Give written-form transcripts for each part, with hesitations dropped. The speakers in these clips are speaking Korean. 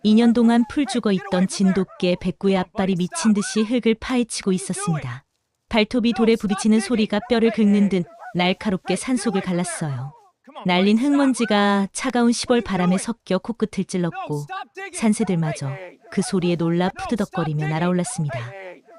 2년 동안 풀 죽어 있던 진돗개 백구의 앞발이 미친 듯이 흙을 파헤치고 있었습니다. 발톱이 돌에 부딪히는 소리가 뼈를 긁는 듯 날카롭게 산속을 갈랐어요. 날린 흙먼지가 차가운 시벌 바람에 섞여 코끝을 찔렀고 산새들마저 그 소리에 놀라 푸드덕거리며 날아올랐습니다.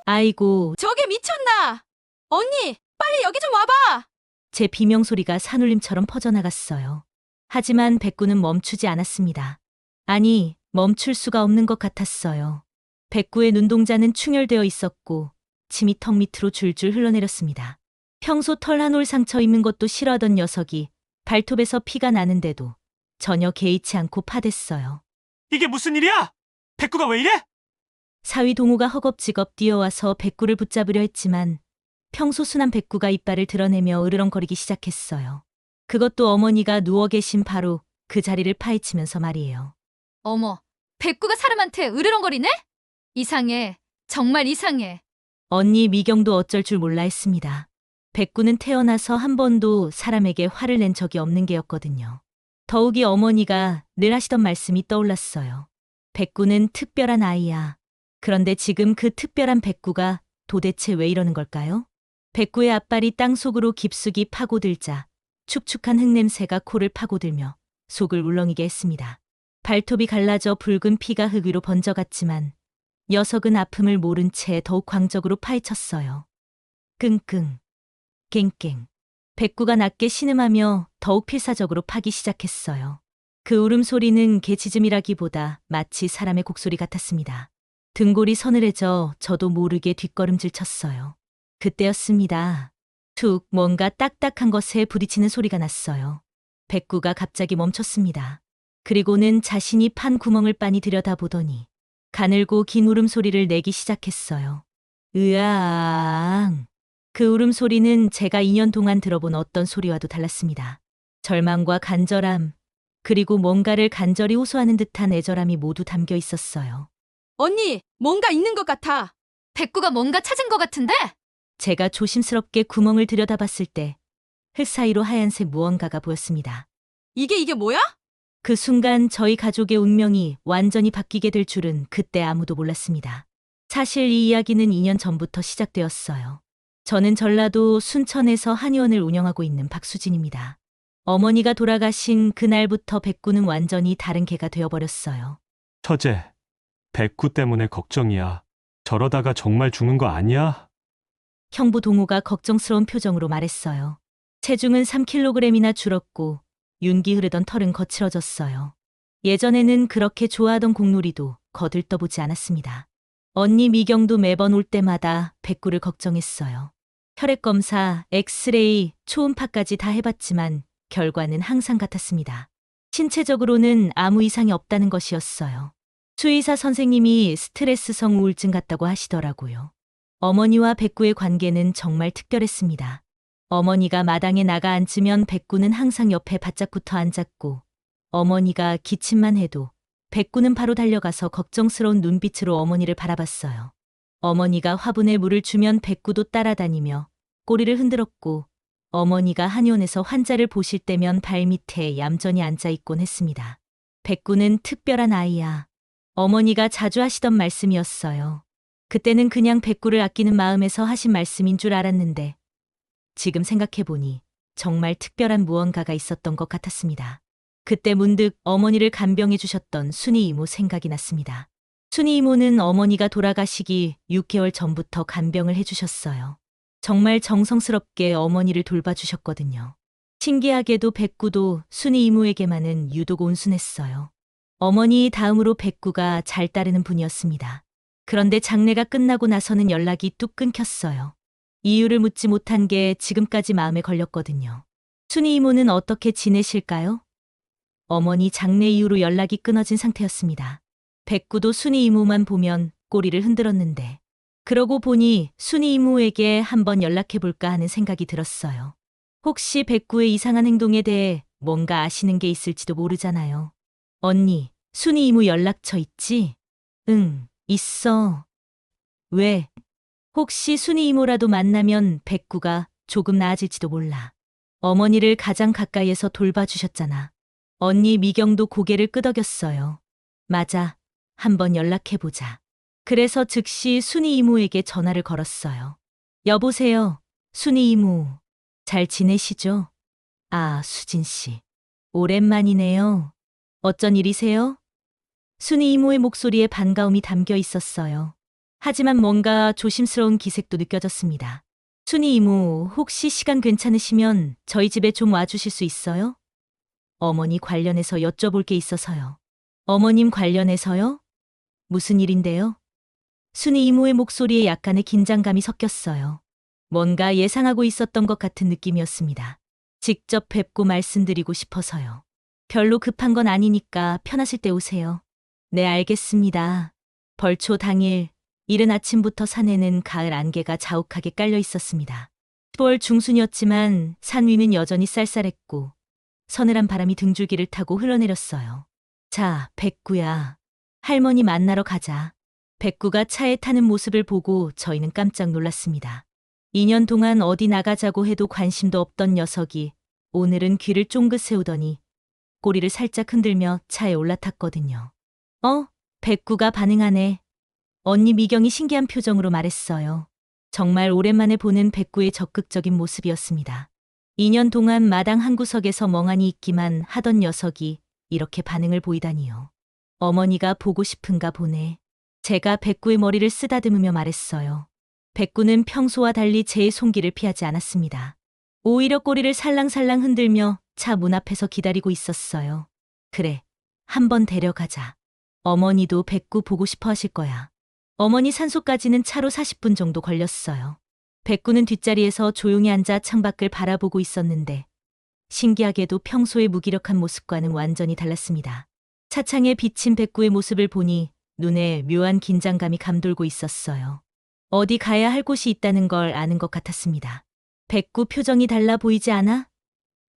아이고, 저게 미쳤나? 언니, 빨리 여기 좀 와봐! 제 비명소리가 산울림처럼 퍼져나갔어요. 하지만 백구는 멈추지 않았습니다. 아니, 멈출 수가 없는 것 같았어요. 백구의 눈동자는 충혈되어 있었고 침이 턱 밑으로 줄줄 흘러내렸습니다. 평소 털 한 올 상처 입는 것도 싫어하던 녀석이 발톱에서 피가 나는데도 전혀 개의치 않고 파댔어요. 이게 무슨 일이야? 백구가 왜 이래? 사위 동우가 허겁지겁 뛰어와서 백구를 붙잡으려 했지만 평소 순한 백구가 이빨을 드러내며 으르렁거리기 시작했어요. 그것도 어머니가 누워 계신 바로 그 자리를 파헤치면서 말이에요. 어머, 백구가 사람한테 으르렁거리네? 이상해. 정말 이상해. 언니 미경도 어쩔 줄 몰라 했습니다. 백구는 태어나서 한 번도 사람에게 화를 낸 적이 없는 게였거든요. 더욱이 어머니가 늘 하시던 말씀이 떠올랐어요. 백구는 특별한 아이야. 그런데 지금 그 특별한 백구가 도대체 왜 이러는 걸까요? 백구의 앞발이 땅속으로 깊숙이 파고들자 축축한 흙냄새가 코를 파고들며 속을 울렁이게 했습니다. 발톱이 갈라져 붉은 피가 흙 위로 번져갔지만 녀석은 아픔을 모른 채 더욱 광적으로 파헤쳤어요. 끙끙, 깽깽. 백구가 낮게 신음하며 더욱 필사적으로 파기 시작했어요. 그 울음소리는 개짖음이라기보다 마치 사람의 곡소리 같았습니다. 등골이 서늘해져 저도 모르게 뒷걸음질 쳤어요. 그때였습니다. 툭 뭔가 딱딱한 것에 부딪히는 소리가 났어요. 백구가 갑자기 멈췄습니다. 그리고는 자신이 판 구멍을 빤히 들여다보더니 가늘고 긴 울음소리를 내기 시작했어요. 으아앙. 그 울음소리는 제가 2년 동안 들어본 어떤 소리와도 달랐습니다. 절망과 간절함, 그리고 뭔가를 간절히 호소하는 듯한 애절함이 모두 담겨 있었어요. 언니, 뭔가 있는 것 같아. 백구가 뭔가 찾은 것 같은데? 제가 조심스럽게 구멍을 들여다봤을 때 흙 사이로 하얀색 무언가가 보였습니다. 이게 뭐야? 그 순간 저희 가족의 운명이 완전히 바뀌게 될 줄은 그때 아무도 몰랐습니다. 사실 이 이야기는 2년 전부터 시작되었어요. 저는 전라도 순천에서 한의원을 운영하고 있는 박수진입니다. 어머니가 돌아가신 그날부터 백구는 완전히 다른 개가 되어버렸어요. 처제, 백구 때문에 걱정이야. 저러다가 정말 죽는 거 아니야? 형부 동우가 걱정스러운 표정으로 말했어요. 체중은 3kg이나 줄었고 윤기 흐르던 털은 거칠어졌어요. 예전에는 그렇게 좋아하던 공놀이도 거들떠보지 않았습니다. 언니 미경도 매번 올 때마다 백구를 걱정했어요. 혈액검사, 엑스레이, 초음파까지 다 해봤지만 결과는 항상 같았습니다. 신체적으로는 아무 이상이 없다는 것이었어요. 수의사 선생님이 스트레스성 우울증 같다고 하시더라고요. 어머니와 백구의 관계는 정말 특별했습니다. 어머니가 마당에 나가 앉으면 백구는 항상 옆에 바짝 붙어 앉았고 어머니가 기침만 해도 백구는 바로 달려가서 걱정스러운 눈빛으로 어머니를 바라봤어요. 어머니가 화분에 물을 주면 백구도 따라다니며 꼬리를 흔들었고 어머니가 한의원에서 환자를 보실 때면 발밑에 얌전히 앉아있곤 했습니다. 백구는 특별한 아이야. 어머니가 자주 하시던 말씀이었어요. 그때는 그냥 백구를 아끼는 마음에서 하신 말씀인 줄 알았는데 지금 생각해보니 정말 특별한 무언가가 있었던 것 같았습니다. 그때 문득 어머니를 간병해 주셨던 순이 이모 생각이 났습니다. 순이 이모는 어머니가 돌아가시기 6개월 전부터 간병을 해주셨어요. 정말 정성스럽게 어머니를 돌봐주셨거든요. 신기하게도 백구도 순이 이모에게만은 유독 온순했어요. 어머니 다음으로 백구가 잘 따르는 분이었습니다. 그런데 장례가 끝나고 나서는 연락이 뚝 끊겼어요. 이유를 묻지 못한 게 지금까지 마음에 걸렸거든요. 순이 이모는 어떻게 지내실까요? 어머니 장례 이후로 연락이 끊어진 상태였습니다. 백구도 순이 이모만 보면 꼬리를 흔들었는데 그러고 보니 순이 이모에게 한번 연락해볼까 하는 생각이 들었어요. 혹시 백구의 이상한 행동에 대해 뭔가 아시는 게 있을지도 모르잖아요. 언니, 순이 이모 연락처 있지? 응, 있어. 왜? 혹시 순이 이모라도 만나면 백구가 조금 나아질지도 몰라. 어머니를 가장 가까이에서 돌봐주셨잖아. 언니 미경도 고개를 끄덕였어요. 맞아. 한번 연락해보자. 그래서 즉시 순이 이모에게 전화를 걸었어요. 여보세요, 순이 이모. 잘 지내시죠? 아, 수진 씨. 오랜만이네요. 어쩐 일이세요? 순이 이모의 목소리에 반가움이 담겨 있었어요. 하지만 뭔가 조심스러운 기색도 느껴졌습니다. 순이 이모, 혹시 시간 괜찮으시면 저희 집에 좀 와주실 수 있어요? 어머니 관련해서 여쭤볼 게 있어서요. 어머님 관련해서요? 무슨 일인데요? 순이 이모의 목소리에 약간의 긴장감이 섞였어요. 뭔가 예상하고 있었던 것 같은 느낌이었습니다. 직접 뵙고 말씀드리고 싶어서요. 별로 급한 건 아니니까 편하실 때 오세요. 네, 알겠습니다. 벌초 당일, 이른 아침부터 산에는 가을 안개가 자욱하게 깔려 있었습니다. 10월 중순이었지만 산 위는 여전히 쌀쌀했고 서늘한 바람이 등줄기를 타고 흘러내렸어요. 자, 백구야. 할머니 만나러 가자. 백구가 차에 타는 모습을 보고 저희는 깜짝 놀랐습니다. 2년 동안 어디 나가자고 해도 관심도 없던 녀석이 오늘은 귀를 쫑긋 세우더니 꼬리를 살짝 흔들며 차에 올라탔거든요. 백구가 반응하네. 언니 미경이 신기한 표정으로 말했어요. 정말 오랜만에 보는 백구의 적극적인 모습이었습니다. 2년 동안 마당 한 구석에서 멍하니 있기만 하던 녀석이 이렇게 반응을 보이다니요. 어머니가 보고 싶은가 보네. 제가 백구의 머리를 쓰다듬으며 말했어요. 백구는 평소와 달리 제 손길을 피하지 않았습니다. 오히려 꼬리를 살랑살랑 흔들며 차 문 앞에서 기다리고 있었어요. 그래, 한번 데려가자. 어머니도 백구 보고 싶어 하실 거야. 어머니 산소까지는 차로 40분 정도 걸렸어요. 백구는 뒷자리에서 조용히 앉아 창밖을 바라보고 있었는데 신기하게도 평소의 무기력한 모습과는 완전히 달랐습니다. 차창에 비친 백구의 모습을 보니 눈에 묘한 긴장감이 감돌고 있었어요. 어디 가야 할 곳이 있다는 걸 아는 것 같았습니다. 백구 표정이 달라 보이지 않아?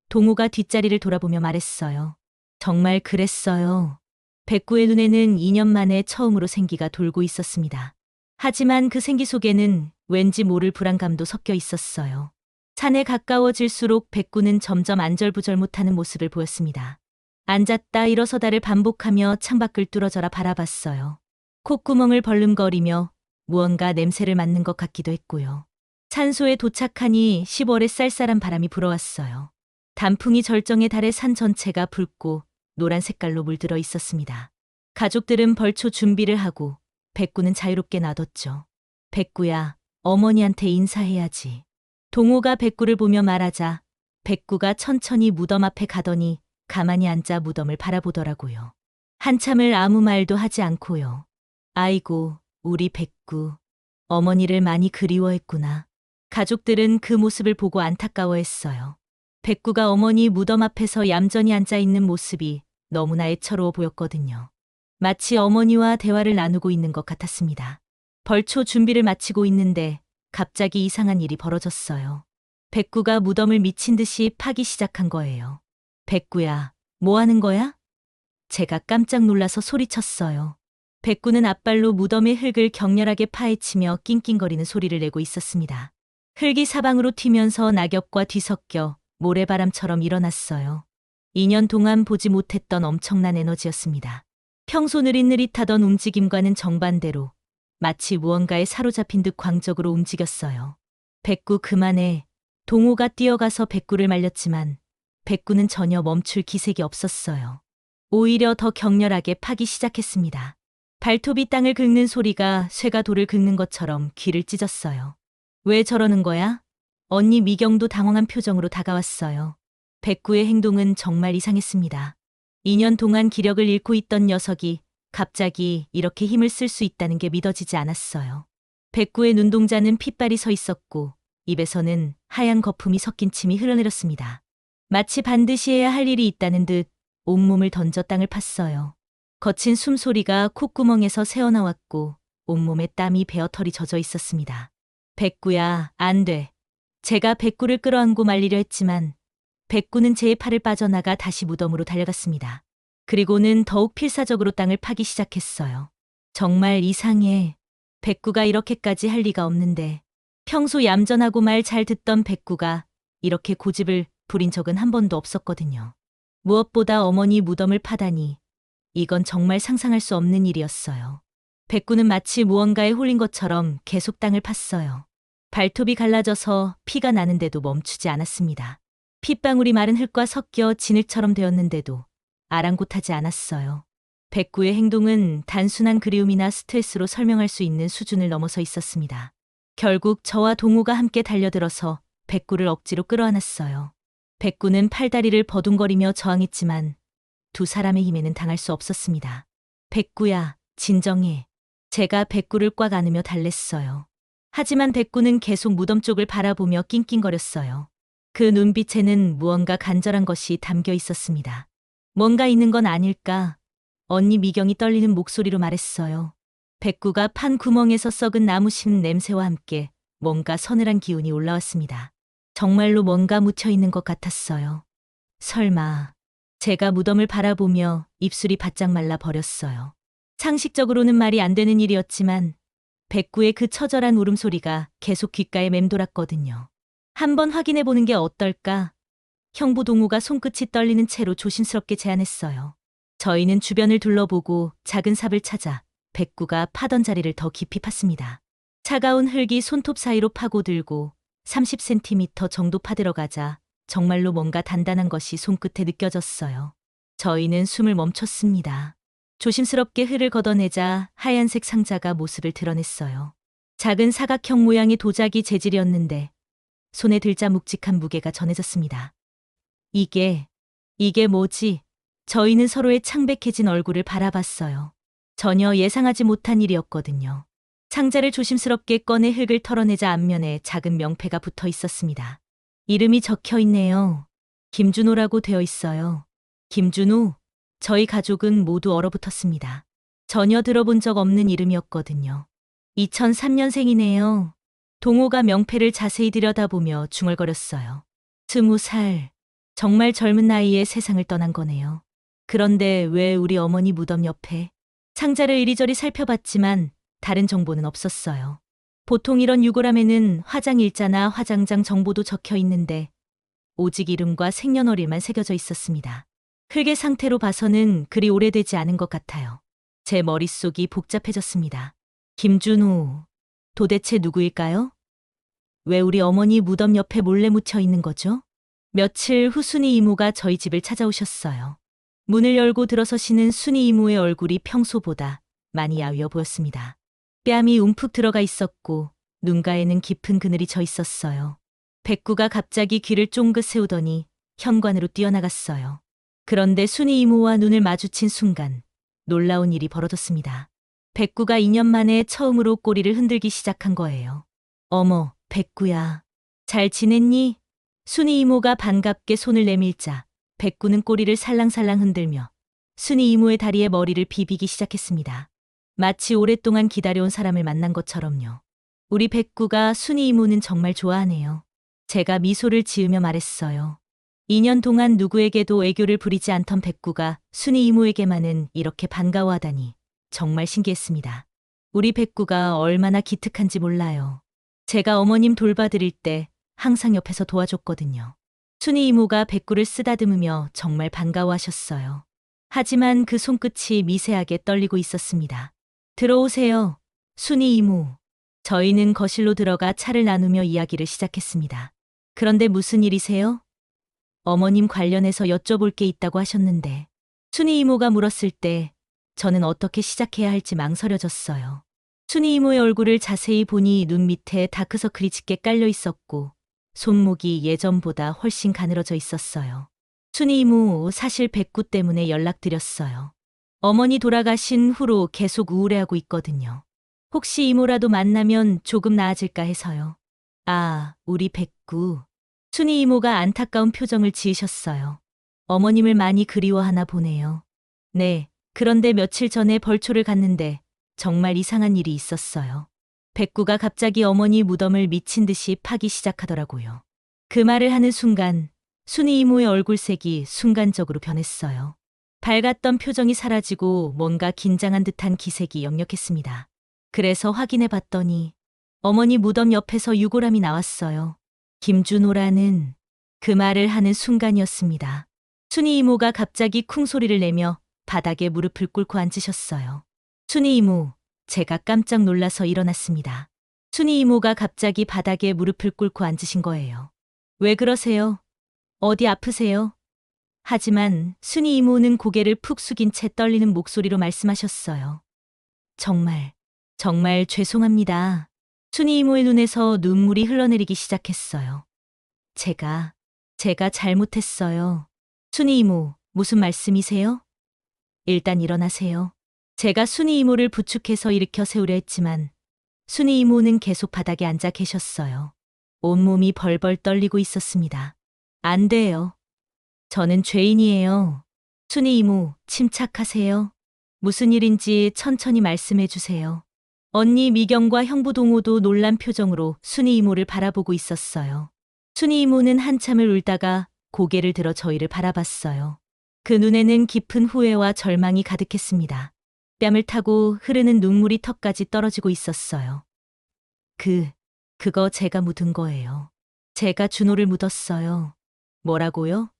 동우가 뒷자리를 돌아보며 말했어요. 정말 그랬어요. 백구의 눈에는 2년 만에 처음으로 생기가 돌고 있었습니다. 하지만 그 생기 속에는 왠지 모를 불안감도 섞여 있었어요. 산에 가까워질수록 백구는 점점 안절부절 못하는 모습을 보였습니다. 앉았다 일어서다를 반복하며 창밖을 뚫어져라 바라봤어요. 콧구멍을 벌름거리며 무언가 냄새를 맡는 것 같기도 했고요. 산소에 도착하니 10월의 쌀쌀한 바람이 불어왔어요. 단풍이 절정에 달해 산 전체가 붉고 노란 색깔로 물들어 있었습니다. 가족들은 벌초 준비를 하고 백구는 자유롭게 놔뒀죠. 백구야, 어머니한테 인사해야지. 동호가 백구를 보며 말하자 백구가 천천히 무덤 앞에 가더니 가만히 앉아 무덤을 바라보더라고요. 한참을 아무 말도 하지 않고요. 아이고, 우리 백구. 어머니를 많이 그리워했구나. 가족들은 그 모습을 보고 안타까워했어요. 백구가 어머니 무덤 앞에서 얌전히 앉아있는 모습이 너무나 애처로워 보였거든요. 마치 어머니와 대화를 나누고 있는 것 같았습니다. 벌초 준비를 마치고 있는데 갑자기 이상한 일이 벌어졌어요. 백구가 무덤을 미친 듯이 파기 시작한 거예요. 백구야, 뭐 하는 거야? 제가 깜짝 놀라서 소리쳤어요. 백구는 앞발로 무덤의 흙을 격렬하게 파헤치며 낑낑거리는 소리를 내고 있었습니다. 흙이 사방으로 튀면서 낙엽과 뒤섞여 모래바람처럼 일어났어요. 2년 동안 보지 못했던 엄청난 에너지였습니다. 평소 느릿느릿하던 움직임과는 정반대로 마치 무언가에 사로잡힌 듯 광적으로 움직였어요. 백구 그만해. 동호가 뛰어가서 백구를 말렸지만 백구는 전혀 멈출 기색이 없었어요. 오히려 더 격렬하게 파기 시작했습니다. 발톱이 땅을 긁는 소리가 쇠가 돌을 긁는 것처럼 귀를 찢었어요. 왜 저러는 거야? 언니 미경도 당황한 표정으로 다가왔어요. 백구의 행동은 정말 이상했습니다. 2년 동안 기력을 잃고 있던 녀석이 갑자기 이렇게 힘을 쓸 수 있다는 게 믿어지지 않았어요. 백구의 눈동자는 핏발이 서 있었고 입에서는 하얀 거품이 섞인 침이 흘러내렸습니다. 마치 반드시 해야 할 일이 있다는 듯 온몸을 던져 땅을 팠어요. 거친 숨소리가 콧구멍에서 새어나왔고 온몸에 땀이 베어 털이 젖어 있었습니다. 백구야, 안 돼. 제가 백구를 끌어안고 말리려 했지만 백구는 제 팔을 빠져나가 다시 무덤으로 달려갔습니다. 그리고는 더욱 필사적으로 땅을 파기 시작했어요. 정말 이상해. 백구가 이렇게까지 할 리가 없는데 평소 얌전하고 말 잘 듣던 백구가 이렇게 고집을 부린 적은 한 번도 없었거든요. 무엇보다 어머니 무덤을 파다니 이건 정말 상상할 수 없는 일이었어요. 백구는 마치 무언가에 홀린 것처럼 계속 땅을 팠어요. 발톱이 갈라져서 피가 나는데도 멈추지 않았습니다. 핏방울이 마른 흙과 섞여 진흙처럼 되었는데도 아랑곳하지 않았어요. 백구의 행동은 단순한 그리움이나 스트레스로 설명할 수 있는 수준을 넘어서 있었습니다. 결국 저와 동호가 함께 달려들어서 백구를 억지로 끌어안았어요. 백구는 팔다리를 버둥거리며 저항했지만 두 사람의 힘에는 당할 수 없었습니다. 백구야, 진정해. 제가 백구를 꽉 안으며 달랬어요. 하지만 백구는 계속 무덤 쪽을 바라보며 낑낑거렸어요. 그 눈빛에는 무언가 간절한 것이 담겨 있었습니다. 뭔가 있는 건 아닐까? 언니 미경이 떨리는 목소리로 말했어요. 백구가 판 구멍에서 썩은 나무심 냄새와 함께 뭔가 서늘한 기운이 올라왔습니다. 정말로 뭔가 묻혀 있는 것 같았어요. 설마. 제가 무덤을 바라보며 입술이 바짝 말라 버렸어요. 상식적으로는 말이 안 되는 일이었지만 백구의 그 처절한 울음소리가 계속 귓가에 맴돌았거든요. 한번 확인해 보는 게 어떨까? 형부 동우가 손끝이 떨리는 채로 조심스럽게 제안했어요. 저희는 주변을 둘러보고 작은 삽을 찾아 백구가 파던 자리를 더 깊이 팠습니다. 차가운 흙이 손톱 사이로 파고들고 30cm 정도 파들어가자 정말로 뭔가 단단한 것이 손끝에 느껴졌어요. 저희는 숨을 멈췄습니다. 조심스럽게 흙을 걷어내자 하얀색 상자가 모습을 드러냈어요. 작은 사각형 모양의 도자기 재질이었는데 손에 들자 묵직한 무게가 전해졌습니다. 이게 뭐지? 저희는 서로의 창백해진 얼굴을 바라봤어요. 전혀 예상하지 못한 일이었거든요. 상자를 조심스럽게 꺼내 흙을 털어내자 앞면에 작은 명패가 붙어 있었습니다. 이름이 적혀 있네요. 김준호라고 되어 있어요. 김준호? 저희 가족은 모두 얼어붙었습니다. 전혀 들어본 적 없는 이름이었거든요. 2003년생이네요. 동호가 명패를 자세히 들여다보며 중얼거렸어요. 20살. 정말 젊은 나이에 세상을 떠난 거네요. 그런데 왜 우리 어머니 무덤 옆에? 상자를 이리저리 살펴봤지만 다른 정보는 없었어요. 보통 이런 유골함에는 화장 일자나 화장장 정보도 적혀 있는데 오직 이름과 생년월일만 새겨져 있었습니다. 흙의 상태로 봐서는 그리 오래되지 않은 것 같아요. 제 머릿속이 복잡해졌습니다. 김준호, 도대체 누구일까요? 왜 우리 어머니 무덤 옆에 몰래 묻혀 있는 거죠? 며칠 후 순이 이모가 저희 집을 찾아오셨어요. 문을 열고 들어서시는 순이 이모의 얼굴이 평소보다 많이 야위어 보였습니다. 뺨이 움푹 들어가 있었고 눈가에는 깊은 그늘이 져 있었어요. 백구가 갑자기 귀를 쫑긋 세우더니 현관으로 뛰어나갔어요. 그런데 순이 이모와 눈을 마주친 순간 놀라운 일이 벌어졌습니다. 백구가 2년 만에 처음으로 꼬리를 흔들기 시작한 거예요. 어머, 백구야. 잘 지냈니? 순이 이모가 반갑게 손을 내밀자 백구는 꼬리를 살랑살랑 흔들며 순이 이모의 다리에 머리를 비비기 시작했습니다. 마치 오랫동안 기다려온 사람을 만난 것처럼요. 우리 백구가 순이 이모는 정말 좋아하네요. 제가 미소를 지으며 말했어요. 2년 동안 누구에게도 애교를 부리지 않던 백구가 순이 이모에게만은 이렇게 반가워하다니 정말 신기했습니다. 우리 백구가 얼마나 기특한지 몰라요. 제가 어머님 돌봐드릴 때 항상 옆에서 도와줬거든요. 순이 이모가 백구를 쓰다듬으며 정말 반가워하셨어요. 하지만 그 손끝이 미세하게 떨리고 있었습니다. 들어오세요, 순이 이모. 저희는 거실로 들어가 차를 나누며 이야기를 시작했습니다. 그런데 무슨 일이세요? 어머님 관련해서 여쭤볼 게 있다고 하셨는데. 순이 이모가 물었을 때 저는 어떻게 시작해야 할지 망설여졌어요. 순이 이모의 얼굴을 자세히 보니 눈 밑에 다크서클이 짙게 깔려 있었고 손목이 예전보다 훨씬 가늘어져 있었어요. 순이 이모, 사실 백구 때문에 연락드렸어요. 어머니 돌아가신 후로 계속 우울해하고 있거든요. 혹시 이모라도 만나면 조금 나아질까 해서요. 아, 우리 백구. 순이 이모가 안타까운 표정을 지으셨어요. 어머님을 많이 그리워하나 보네요. 네, 그런데 며칠 전에 벌초를 갔는데 정말 이상한 일이 있었어요. 백구가 갑자기 어머니 무덤을 미친 듯이 파기 시작하더라고요. 그 말을 하는 순간 순이 이모의 얼굴색이 순간적으로 변했어요. 밝았던 표정이 사라지고 뭔가 긴장한 듯한 기색이 역력했습니다. 그래서 확인해 봤더니 어머니 무덤 옆에서 유골함이 나왔어요. 김준호라는. 그 말을 하는 순간이었습니다. 순이 이모가 갑자기 쿵 소리를 내며 바닥에 무릎을 꿇고 앉으셨어요. 순이 이모, 제가 깜짝 놀라서 일어났습니다. 순이 이모가 갑자기 바닥에 무릎을 꿇고 앉으신 거예요. 왜 그러세요? 어디 아프세요? 하지만 순이 이모는 고개를 푹 숙인 채 떨리는 목소리로 말씀하셨어요. 정말 죄송합니다. 순이 이모의 눈에서 눈물이 흘러내리기 시작했어요. 제가 잘못했어요. 순이 이모, 무슨 말씀이세요? 일단 일어나세요. 제가 순이 이모를 부축해서 일으켜 세우려 했지만 순이 이모는 계속 바닥에 앉아 계셨어요. 온몸이 벌벌 떨리고 있었습니다. 안 돼요. 저는 죄인이에요. 순이 이모, 침착하세요. 무슨 일인지 천천히 말씀해 주세요. 언니 미경과 형부 동호도 놀란 표정으로 순이 이모를 바라보고 있었어요. 순이 이모는 한참을 울다가 고개를 들어 저희를 바라봤어요. 그 눈에는 깊은 후회와 절망이 가득했습니다. 뺨을 타고 흐르는 눈물이 턱까지 떨어지고 있었어요. 그거 제가 묻은 거예요. 제가 준호를 묻었어요. 뭐라고요?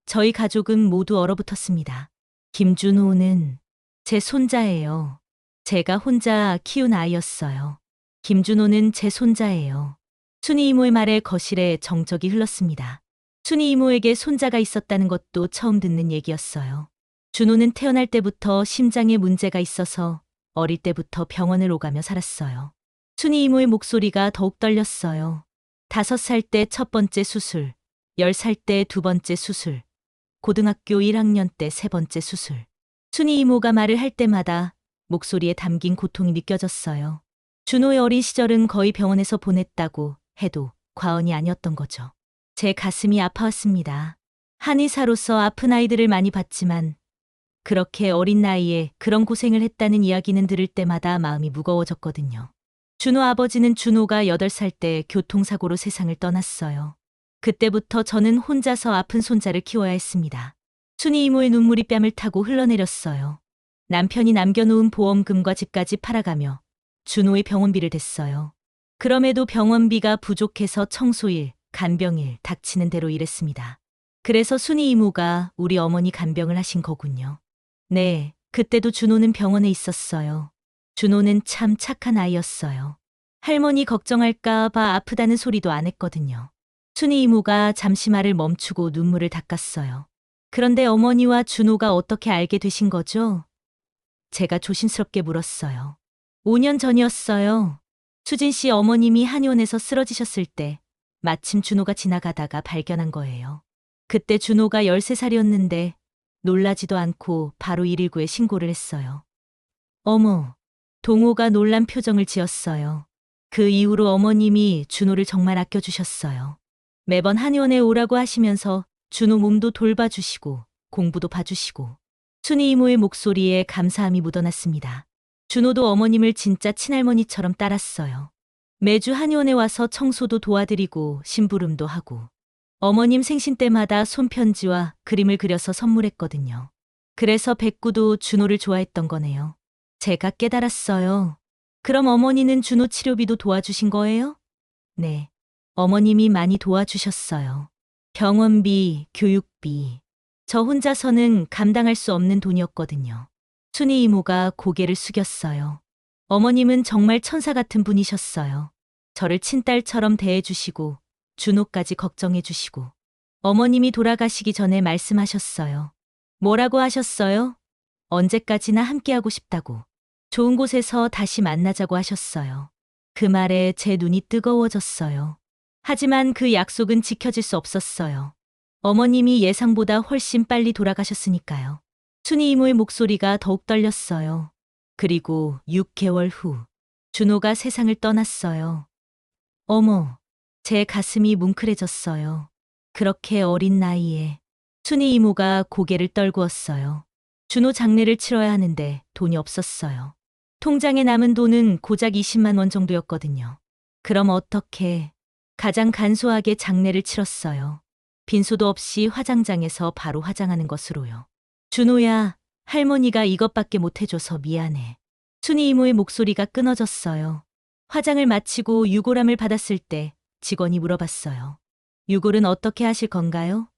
저희 가족은 모두 얼어붙었습니다. 김준호는 제 손자예요. 제가 혼자 키운 아이였어요. 김준호는 제 손자예요. 순이 이모의 말에 거실에 정적이 흘렀습니다. 순이 이모에게 손자가 있었다는 것도 처음 듣는 얘기였어요. 준호는 태어날 때부터 심장에 문제가 있어서 어릴 때부터 병원을 오가며 살았어요. 순이 이모의 목소리가 더욱 떨렸어요. 5살 때 첫 번째 수술, 10살 때 두 번째 수술, 고등학교 1학년 때 세 번째 수술. 순이 이모가 말을 할 때마다 목소리에 담긴 고통이 느껴졌어요. 준호의 어린 시절은 거의 병원에서 보냈다고 해도 과언이 아니었던 거죠. 제 가슴이 아파왔습니다. 한의사로서 아픈 아이들을 많이 봤지만 그렇게 어린 나이에 그런 고생을 했다는 이야기는 들을 때마다 마음이 무거워졌거든요. 준호 아버지는 준호가 8살 때 교통사고로 세상을 떠났어요. 그때부터 저는 혼자서 아픈 손자를 키워야 했습니다. 순이 이모의 눈물이 뺨을 타고 흘러내렸어요. 남편이 남겨놓은 보험금과 집까지 팔아가며 준호의 병원비를 댔어요. 그럼에도 병원비가 부족해서 청소일, 간병일, 닥치는 대로 일했습니다. 그래서 순이 이모가 우리 어머니 간병을 하신 거군요. 네, 그때도 준호는 병원에 있었어요. 준호는 참 착한 아이였어요. 할머니 걱정할까 봐 아프다는 소리도 안 했거든요. 순이 이모가 잠시 말을 멈추고 눈물을 닦았어요. 그런데 어머니와 준호가 어떻게 알게 되신 거죠? 제가 조심스럽게 물었어요. 5년 전이었어요. 수진 씨 어머님이 한의원에서 쓰러지셨을 때 마침 준호가 지나가다가 발견한 거예요. 그때 준호가 13살이었는데 놀라지도 않고 바로 119에 신고를 했어요. 어머, 동호가 놀란 표정을 지었어요. 그 이후로 어머님이 준호를 정말 아껴주셨어요. 매번 한의원에 오라고 하시면서 준호 몸도 돌봐주시고 공부도 봐주시고 순이 이모의 목소리에 감사함이 묻어났습니다. 준호도 어머님을 진짜 친할머니처럼 따랐어요. 매주 한의원에 와서 청소도 도와드리고 심부름도 하고 어머님 생신 때마다 손편지와 그림을 그려서 선물했거든요. 그래서 백구도 준호를 좋아했던 거네요. 제가 깨달았어요. 그럼 어머니는 준호 치료비도 도와주신 거예요? 네. 어머님이 많이 도와주셨어요. 병원비, 교육비. 저 혼자서는 감당할 수 없는 돈이었거든요. 순이 이모가 고개를 숙였어요. 어머님은 정말 천사 같은 분이셨어요. 저를 친딸처럼 대해주시고 준호까지 걱정해주시고 어머님이 돌아가시기 전에 말씀하셨어요. 뭐라고 하셨어요? 언제까지나 함께하고 싶다고. 좋은 곳에서 다시 만나자고 하셨어요. 그 말에 제 눈이 뜨거워졌어요. 하지만 그 약속은 지켜질 수 없었어요. 어머님이 예상보다 훨씬 빨리 돌아가셨으니까요. 순이 이모의 목소리가 더욱 떨렸어요. 그리고 6개월 후 준호가 세상을 떠났어요. 어머, 제 가슴이 뭉클해졌어요. 그렇게 어린 나이에 순이 이모가 고개를 떨구었어요. 준호 장례를 치러야 하는데 돈이 없었어요. 통장에 남은 돈은 고작 20만 원 정도였거든요. 그럼 어떻게 가장 간소하게 장례를 치렀어요. 빈소도 없이 화장장에서 바로 화장하는 것으로요. 준호야, 할머니가 이것밖에 못 해줘서 미안해. 순이 이모의 목소리가 끊어졌어요. 화장을 마치고 유골함을 받았을 때 직원이 물어봤어요. 유골은 어떻게 하실 건가요?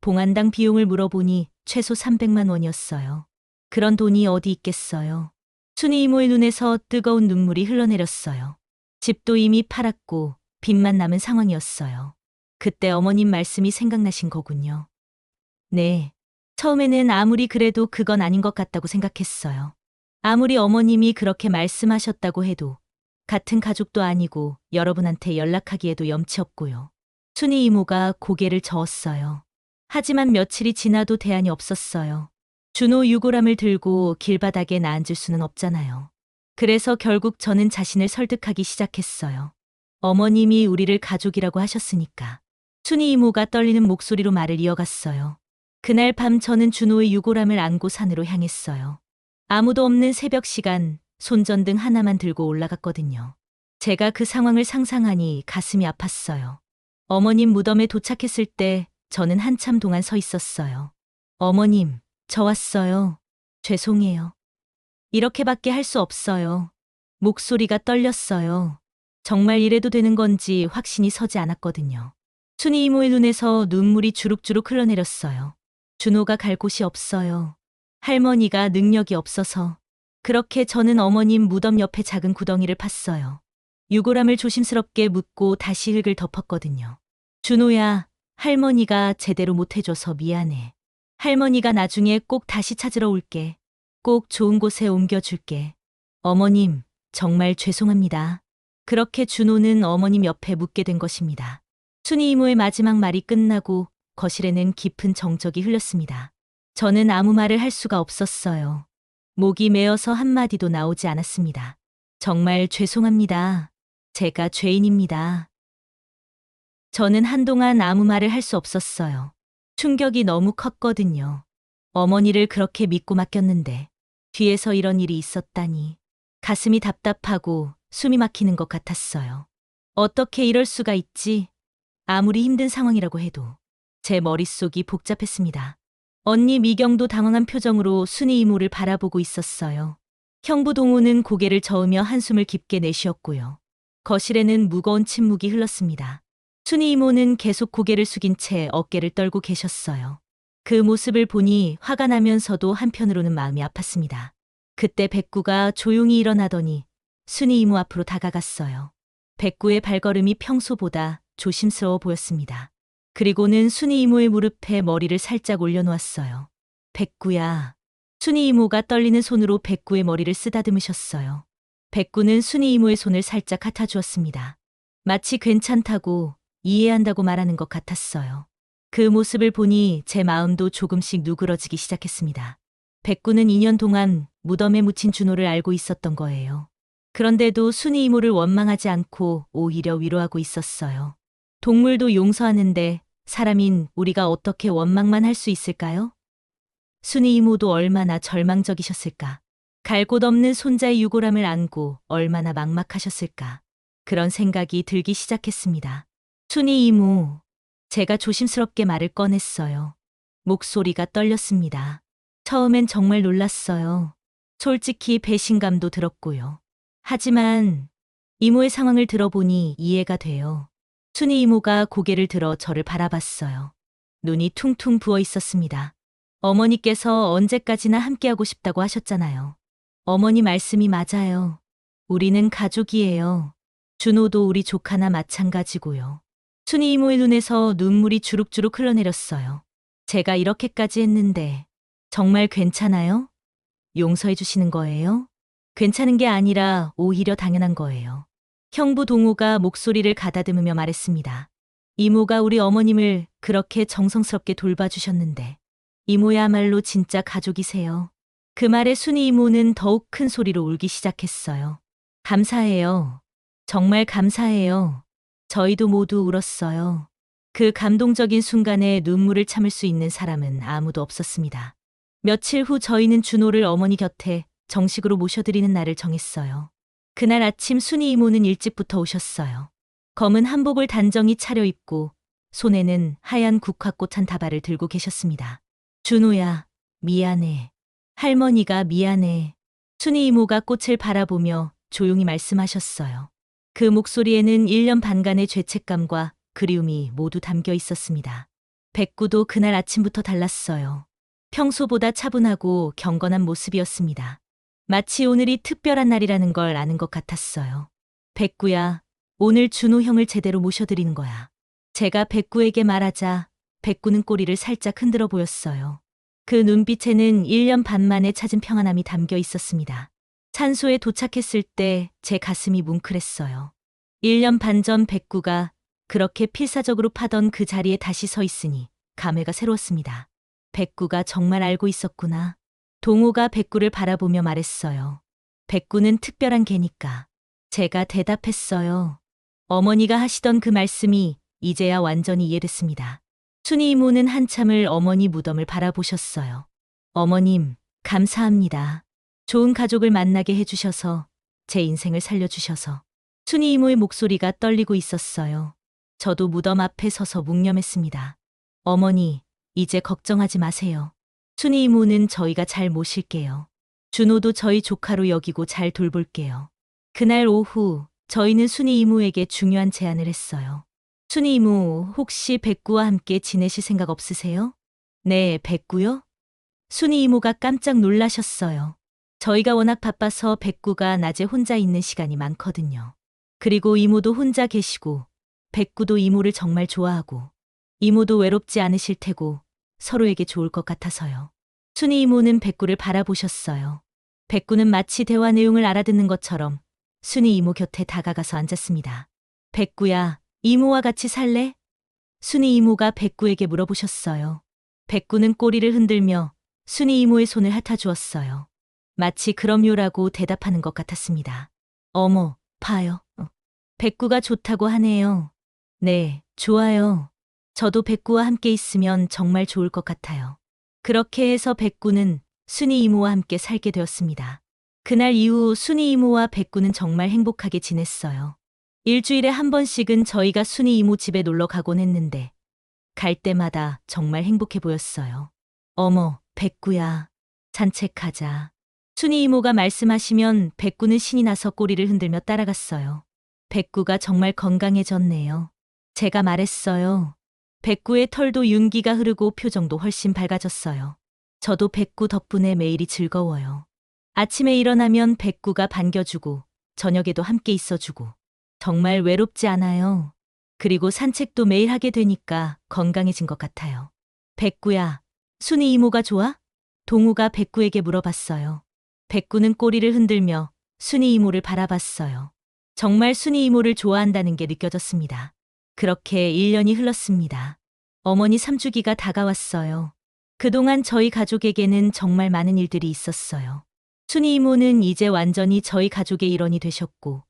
봉안당 비용을 물어보니 최소 300만 원이었어요. 그런 돈이 어디 있겠어요. 순이 이모의 눈에서 뜨거운 눈물이 흘러내렸어요. 집도 이미 팔았고 빚만 남은 상황이었어요. 그때 어머님 말씀이 생각나신 거군요. 네. 처음에는 아무리 그래도 그건 아닌 것 같다고 생각했어요. 아무리 어머님이 그렇게 말씀하셨다고 해도 같은 가족도 아니고 여러분한테 연락하기에도 염치 없고요. 순이 이모가 고개를 저었어요. 하지만 며칠이 지나도 대안이 없었어요. 준호 유골함을 들고 길바닥에 나앉을 수는 없잖아요. 그래서 결국 저는 자신을 설득하기 시작했어요. 어머님이 우리를 가족이라고 하셨으니까. 순이 이모가 떨리는 목소리로 말을 이어갔어요. 그날 밤 저는 준호의 유골함을 안고 산으로 향했어요. 아무도 없는 새벽 시간, 손전등 하나만 들고 올라갔거든요. 제가 그 상황을 상상하니 가슴이 아팠어요. 어머님 무덤에 도착했을 때 저는 한참 동안 서 있었어요. 어머님, 저 왔어요. 죄송해요. 이렇게밖에 할 수 없어요. 목소리가 떨렸어요. 정말 이래도 되는 건지 확신이 서지 않았거든요. 순이 이모의 눈에서 눈물이 주룩주룩 흘러내렸어요. 준호가 갈 곳이 없어요. 할머니가 능력이 없어서. 그렇게 저는 어머님 무덤 옆에 작은 구덩이를 팠어요. 유골함을 조심스럽게 묻고 다시 흙을 덮었거든요. 준호야, 할머니가 제대로 못해줘서 미안해. 할머니가 나중에 꼭 다시 찾으러 올게. 꼭 좋은 곳에 옮겨줄게. 어머님, 정말 죄송합니다. 그렇게 준호는 어머님 옆에 묻게 된 것입니다. 순이 이모의 마지막 말이 끝나고 거실에는 깊은 정적이 흘렀습니다. 저는 아무 말을 할 수가 없었어요. 목이 메어서 한마디도 나오지 않았습니다. 정말 죄송합니다. 제가 죄인입니다. 저는 한동안 아무 말을 할 수 없었어요. 충격이 너무 컸거든요. 어머니를 그렇게 믿고 맡겼는데 뒤에서 이런 일이 있었다니. 가슴이 답답하고 숨이 막히는 것 같았어요. 어떻게 이럴 수가 있지? 아무리 힘든 상황이라고 해도 제 머릿속이 복잡했습니다. 언니 미경도 당황한 표정으로 순이 이모를 바라보고 있었어요. 형부 동호는 고개를 저으며 한숨을 깊게 내쉬었고요. 거실에는 무거운 침묵이 흘렀습니다. 순이 이모는 계속 고개를 숙인 채 어깨를 떨고 계셨어요. 그 모습을 보니 화가 나면서도 한편으로는 마음이 아팠습니다. 그때 백구가 조용히 일어나더니 순이 이모 앞으로 다가갔어요. 백구의 발걸음이 평소보다 조심스러워 보였습니다. 그리고는 순이 이모의 무릎에 머리를 살짝 올려놓았어요. 백구야. 순이 이모가 떨리는 손으로 백구의 머리를 쓰다듬으셨어요. 백구는 순이 이모의 손을 살짝 핥아주었습니다. 마치 괜찮다고 이해한다고 말하는 것 같았어요. 그 모습을 보니 제 마음도 조금씩 누그러지기 시작했습니다. 백구는 2년 동안 무덤에 묻힌 준호를 알고 있었던 거예요. 그런데도 순이 이모를 원망하지 않고 오히려 위로하고 있었어요. 동물도 용서하는데 사람인 우리가 어떻게 원망만 할 수 있을까요? 순이 이모도 얼마나 절망적이셨을까. 갈 곳 없는 손자의 유골함을 안고 얼마나 막막하셨을까. 그런 생각이 들기 시작했습니다. 순이 이모, 제가 조심스럽게 말을 꺼냈어요. 목소리가 떨렸습니다. 처음엔 정말 놀랐어요. 솔직히 배신감도 들었고요. 하지만 이모의 상황을 들어보니 이해가 돼요. 순이 이모가 고개를 들어 저를 바라봤어요. 눈이 퉁퉁 부어 있었습니다. 어머니께서 언제까지나 함께하고 싶다고 하셨잖아요. 어머니 말씀이 맞아요. 우리는 가족이에요. 준호도 우리 조카나 마찬가지고요. 순이 이모의 눈에서 눈물이 주룩주룩 흘러내렸어요. 제가 이렇게까지 했는데 정말 괜찮아요? 용서해 주시는 거예요? 괜찮은 게 아니라 오히려 당연한 거예요. 형부 동호가 목소리를 가다듬으며 말했습니다. 이모가 우리 어머님을 그렇게 정성스럽게 돌봐주셨는데 이모야말로 진짜 가족이세요. 그 말에 순이 이모는 더욱 큰 소리로 울기 시작했어요. 감사해요. 정말 감사해요. 저희도 모두 울었어요. 그 감동적인 순간에 눈물을 참을 수 있는 사람은 아무도 없었습니다. 며칠 후 저희는 준호를 어머니 곁에 정식으로 모셔드리는 날을 정했어요. 그날 아침 순이 이모는 일찍부터 오셨어요. 검은 한복을 단정히 차려입고 손에는 하얀 국화꽃 한 다발을 들고 계셨습니다. 준호야, 미안해. 할머니가 미안해. 순이 이모가 꽃을 바라보며 조용히 말씀하셨어요. 그 목소리에는 1년 반간의 죄책감과 그리움이 모두 담겨 있었습니다. 백구도 그날 아침부터 달랐어요. 평소보다 차분하고 경건한 모습이었습니다. 마치 오늘이 특별한 날이라는 걸 아는 것 같았어요. 백구야, 오늘 준호 형을 제대로 모셔드리는 거야. 제가 백구에게 말하자 백구는 꼬리를 살짝 흔들어 보였어요. 그 눈빛에는 1년 반 만에 찾은 평안함이 담겨 있었습니다. 산소에 도착했을 때 제 가슴이 뭉클했어요. 1년 반 전 백구가 그렇게 필사적으로 파던 그 자리에 다시 서 있으니 감회가 새로웠습니다. 백구가 정말 알고 있었구나. 동호가 백구를 바라보며 말했어요. 백구는 특별한 개니까. 제가 대답했어요. 어머니가 하시던 그 말씀이 이제야 완전히 이해됐습니다. 순이 이모는 한참을 어머니 무덤을 바라보셨어요. 어머님, 감사합니다. 좋은 가족을 만나게 해주셔서, 제 인생을 살려주셔서. 순이 이모의 목소리가 떨리고 있었어요. 저도 무덤 앞에 서서 묵념했습니다. 어머니, 이제 걱정하지 마세요. 순이 이모는 저희가 잘 모실게요. 준호도 저희 조카로 여기고 잘 돌볼게요. 그날 오후 저희는 순이 이모에게 중요한 제안을 했어요. 순이 이모, 혹시 백구와 함께 지내실 생각 없으세요? 네, 백구요? 순이 이모가 깜짝 놀라셨어요. 저희가 워낙 바빠서 백구가 낮에 혼자 있는 시간이 많거든요. 그리고 이모도 혼자 계시고 백구도 이모를 정말 좋아하고 이모도 외롭지 않으실 테고 서로에게 좋을 것 같아서요. 순이 이모는 백구를 바라보셨어요. 백구는 마치 대화 내용을 알아듣는 것처럼 순이 이모 곁에 다가가서 앉았습니다. 백구야, 이모와 같이 살래? 순이 이모가 백구에게 물어보셨어요. 백구는 꼬리를 흔들며 순이 이모의 손을 핥아주었어요. 마치 그럼요라고 대답하는 것 같았습니다. 어머, 봐요. 백구가 좋다고 하네요. 네, 좋아요. 저도 백구와 함께 있으면 정말 좋을 것 같아요. 그렇게 해서 백구는 순이 이모와 함께 살게 되었습니다. 그날 이후 순이 이모와 백구는 정말 행복하게 지냈어요. 일주일에 한 번씩은 저희가 순이 이모 집에 놀러 가곤 했는데 갈 때마다 정말 행복해 보였어요. 어머, 백구야, 산책하자. 순이 이모가 말씀하시면 백구는 신이 나서 꼬리를 흔들며 따라갔어요. 백구가 정말 건강해졌네요. 제가 말했어요. 백구의 털도 윤기가 흐르고 표정도 훨씬 밝아졌어요. 저도 백구 덕분에 매일이 즐거워요. 아침에 일어나면 백구가 반겨주고 저녁에도 함께 있어주고 정말 외롭지 않아요. 그리고 산책도 매일 하게 되니까 건강해진 것 같아요. 백구야, 순이 이모가 좋아? 동우가 백구에게 물어봤어요. 백구는 꼬리를 흔들며 순이 이모를 바라봤어요. 정말 순이 이모를 좋아한다는 게 느껴졌습니다. 그렇게 1년이 흘렀습니다. 어머니 3주기가 다가왔어요. 그동안 저희 가족에게는 정말 많은 일들이 있었어요. 순이 이모는 이제 완전히 저희 가족의 일원이 되셨고,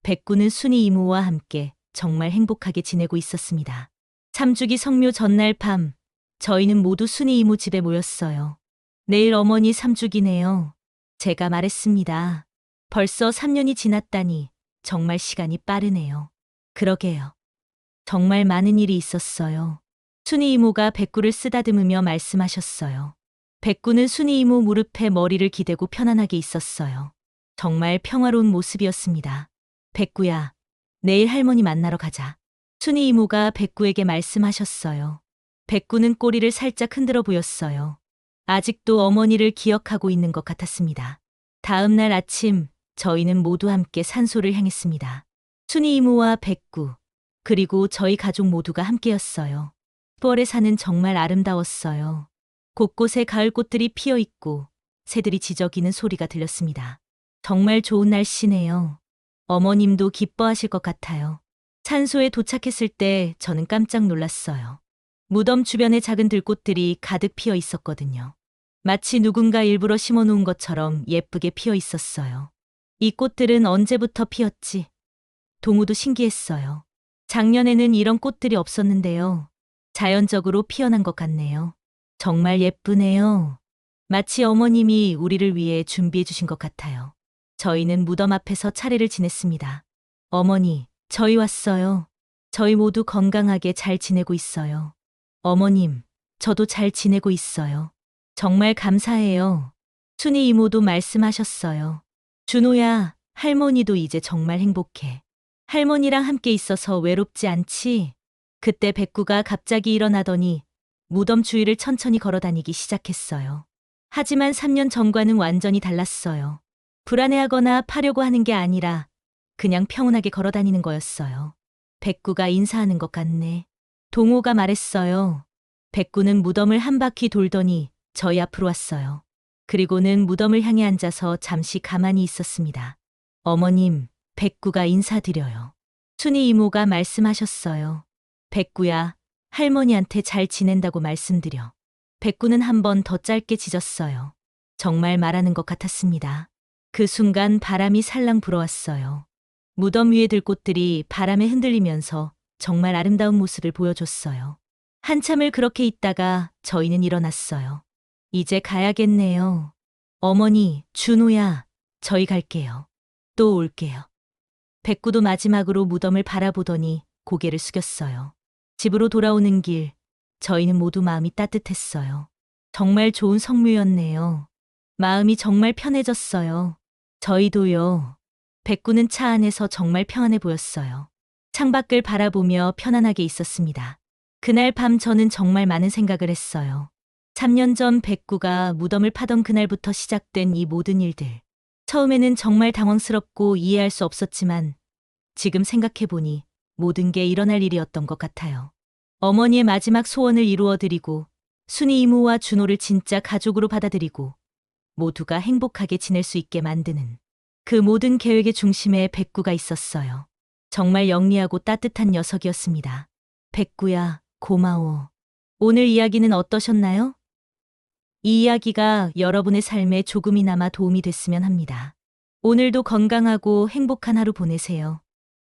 백구는 순이 이모와 함께 정말 행복하게 지내고 있었습니다. 3주기 성묘 전날 밤, 저희는 모두 순이 이모 집에 모였어요. 내일 어머니 3주기네요. 제가 말했습니다. 벌써 3년이 지났다니 정말 시간이 빠르네요. 그러게요. 정말 많은 일이 있었어요. 순이 이모가 백구를 쓰다듬으며 말씀하셨어요. 백구는 순이 이모 무릎에 머리를 기대고 편안하게 있었어요. 정말 평화로운 모습이었습니다. 백구야, 내일 할머니 만나러 가자. 순이 이모가 백구에게 말씀하셨어요. 백구는 꼬리를 살짝 흔들어 보였어요. 아직도 어머니를 기억하고 있는 것 같았습니다. 다음 날 아침, 저희는 모두 함께 산소를 향했습니다. 순이 이모와 백구, 그리고 저희 가족 모두가 함께였어요. 10월의 산은 정말 아름다웠어요. 곳곳에 가을 꽃들이 피어 있고 새들이 지저귀는 소리가 들렸습니다. 정말 좋은 날씨네요. 어머님도 기뻐하실 것 같아요. 산소에 도착했을 때 저는 깜짝 놀랐어요. 무덤 주변에 작은 들꽃들이 가득 피어 있었거든요. 마치 누군가 일부러 심어놓은 것처럼 예쁘게 피어 있었어요. 이 꽃들은 언제부터 피었지? 동우도 신기했어요. 작년에는 이런 꽃들이 없었는데요. 자연적으로 피어난 것 같네요. 정말 예쁘네요. 마치 어머님이 우리를 위해 준비해 주신 것 같아요. 저희는 무덤 앞에서 차례를 지냈습니다. 어머니, 저희 왔어요. 저희 모두 건강하게 잘 지내고 있어요. 어머님, 저도 잘 지내고 있어요. 정말 감사해요. 순이 이모도 말씀하셨어요. 준호야, 할머니도 이제 정말 행복해. 할머니랑 함께 있어서 외롭지 않지? 그때 백구가 갑자기 일어나더니 무덤 주위를 천천히 걸어 다니기 시작했어요. 하지만 3년 전과는 완전히 달랐어요. 불안해하거나 파려고 하는 게 아니라 그냥 평온하게 걸어 다니는 거였어요. 백구가 인사하는 것 같네. 동호가 말했어요. 백구는 무덤을 한 바퀴 돌더니 저희 앞으로 왔어요. 그리고는 무덤을 향해 앉아서 잠시 가만히 있었습니다. 어머님, 백구가 인사드려요. 순이 이모가 말씀하셨어요. 백구야, 할머니한테 잘 지낸다고 말씀드려. 백구는 한 번 더 짧게 짖었어요. 정말 말하는 것 같았습니다. 그 순간 바람이 살랑 불어왔어요. 무덤 위에 들꽃들이 바람에 흔들리면서 정말 아름다운 모습을 보여줬어요. 한참을 그렇게 있다가 저희는 일어났어요. 이제 가야겠네요. 어머니, 준호야, 저희 갈게요. 또 올게요. 백구도 마지막으로 무덤을 바라보더니 고개를 숙였어요. 집으로 돌아오는 길, 저희는 모두 마음이 따뜻했어요. 정말 좋은 성묘였네요. 마음이 정말 편해졌어요. 저희도요. 백구는 차 안에서 정말 평안해 보였어요. 창밖을 바라보며 편안하게 있었습니다. 그날 밤 저는 정말 많은 생각을 했어요. 3년 전 백구가 무덤을 파던 그날부터 시작된 이 모든 일들. 처음에는 정말 당황스럽고 이해할 수 없었지만 지금 생각해보니 모든 게 일어날 일이었던 것 같아요. 어머니의 마지막 소원을 이루어드리고 순이 이모와 준호를 진짜 가족으로 받아들이고 모두가 행복하게 지낼 수 있게 만드는 그 모든 계획의 중심에 백구가 있었어요. 정말 영리하고 따뜻한 녀석이었습니다. 백구야, 고마워. 오늘 이야기는 어떠셨나요? 이 이야기가 여러분의 삶에 조금이나마 도움이 됐으면 합니다. 오늘도 건강하고 행복한 하루 보내세요.